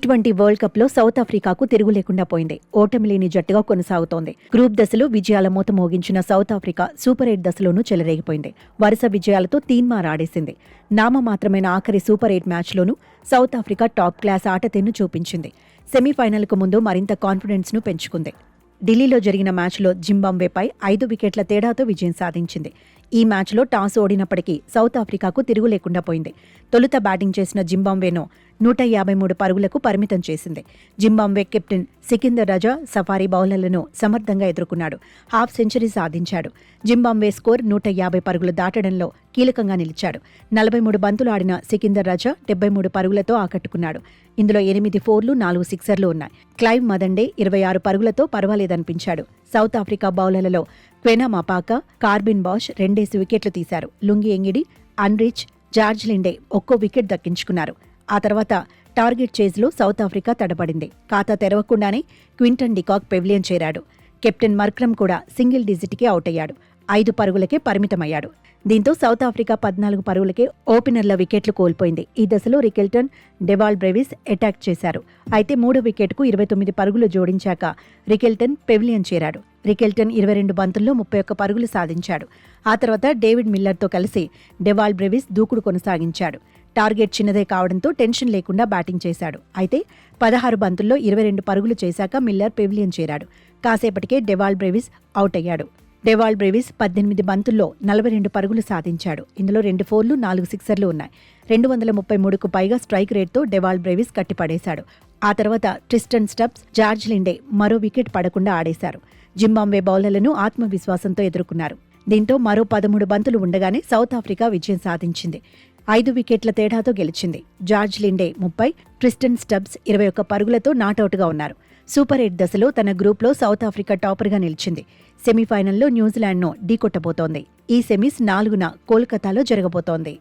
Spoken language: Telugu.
T20 వరల్డ్ కప్ లో సౌత్ ఆఫ్రికాకు తిరుగు లేకుండా పోయింది. ఓటమి లేని జట్టుగా కొనసాగుతోంది. గ్రూప్ దశలో విజయాల మూత మోగించిన సౌత్ ఆఫ్రికా సూపర్ 8 దశలోనూ చెలరేగిపోయింది. వరుస విజయాలతో తీన్మార్ ఆడేసింది. నామమాత్రమైన ఆఖరి సూపర్ 8 మ్యాచ్లోనూ సౌత్ ఆఫ్రికా టాప్ క్లాస్ ఆటతీరును చూపించింది. సెమీఫైనల్కు ముందు మరింత కాన్ఫిడెన్స్ ను పెంచుకుంది. ఢిల్లీలో జరిగిన మ్యాచ్లో జింబాబ్వేపై 5 వికెట్ల తేడాతో విజయం సాధించింది. ఈ మ్యాచ్లో టాస్ ఓడినప్పటికీ సౌత్ ఆఫ్రికాకు తిరుగు లేకుండా పోయింది. తొలుత బ్యాటింగ్ చేసిన జింబాబ్వేను 153 పరుగులకు పరిమితం చేసింది. జింబాబ్వే కెప్టెన్ సికిందర్ రజా సఫారీ బౌలర్లను సమర్థంగా ఎదుర్కొన్నాడు. హాఫ్ సెంచరీ సాధించాడు. జింబాబ్వే స్కోర్ 150 పరుగులు దాటడంలో కీలకంగా నిలిచాడు. 43 బంతులు ఆడిన సికిందర్ రజా 73 పరుగులతో ఆకట్టుకున్నాడు. ఇందులో 8 ఫోర్లు 4 సిక్సర్లు ఉన్నాయి. క్లైవ్ మదండే 26 పరుగులతో పర్వాలేదనిపించాడు. సౌత్ ఆఫ్రికా బౌలర్లలో క్వెనా మపాకా, కార్బిన్ బాష్ 2 వికెట్లు తీశారు. Lungi Ngidi, Anrich, George Linde ఒక్కో వికెట్ దక్కించుకున్నారు. ఆ తర్వాత టార్గెట్ చేజ్లో సౌత్ ఆఫ్రికా తడబడింది. ఖాతా తెరవకుండానే క్వింటన్ డికాక్ పెవిలియన్ చేరాడు. కెప్టెన్ మర్క్రమ్ కూడా సింగిల్ డిజిట్కే అవుట్ అయ్యాడు. 5 పరుగులకే పరిమితమయ్యాడు. దీంతో సౌత్ ఆఫ్రికా 14 పరుగులకే ఓపెనర్ల వికెట్లు కోల్పోయింది. ఈ దశలో రికెల్టన్, డెవాల్ బ్రెవిస్ అటాక్ చేశారు. అయితే 3వ వికెట్కు 29 పరుగులు జోడించాక రికెల్టన్ పెవిలియన్ చేరాడు. రికెల్టన్ 22 బంతుల్లో 31 పరుగులు సాధించాడు. ఆ తర్వాత డేవిడ్ మిల్లర్తో కలిసి డెవాల్ బ్రెవిస్ దూకుడు కొనసాగించాడు. టార్గెట్ చిన్నదే కావడంతో టెన్షన్ లేకుండా బ్యాటింగ్ చేశాడు. అయితే 16 బంతుల్లో 22 పరుగులు చేశాక మిల్లర్ పెవిలియన్ చేరాడు. కాసేపటికే డెవాల్ బ్రెవిస్ అవుట్ అయ్యాడు. డెవాల్ బ్రెవిస్ 18 బంతుల్లో 42 పరుగులు సాధించాడు. ఇందులో 2 ఫోర్లు 4 సిక్సర్లు ఉన్నాయి. 233కు పైగా స్ట్రైక్ రేట్తో డెవాల్ బ్రెవిస్ కట్టిపడేశాడు. ఆ తర్వాత ట్రిస్టన్ స్టబ్స్, జార్జ్ లిండే మరో వికెట్ పడకుండా ఆడేశారు. జింబాబ్వే బౌలర్లను ఆత్మవిశ్వాసంతో ఎదుర్కొన్నారు. దీంతో మరో 13 బంతులు ఉండగానే సౌత్ ఆఫ్రికా విజయం సాధించింది. 5 వికెట్ల తేడాతో గెలిచింది. జార్జ్ లిండే 30, ట్రిస్టన్ స్టబ్స్ 21 పరుగులతో నాటౌట్గా ఉన్నారు. సూపర్ 8 దశలో తన గ్రూప్లో సౌత్ ఆఫ్రికా టాపర్గా నిలిచింది. సెమీఫైనల్లో న్యూజిలాండ్ను ఢీకొట్టబోతోంది. ఈ సెమీస్ 4న కోల్కతాలో జరగబోతోంది.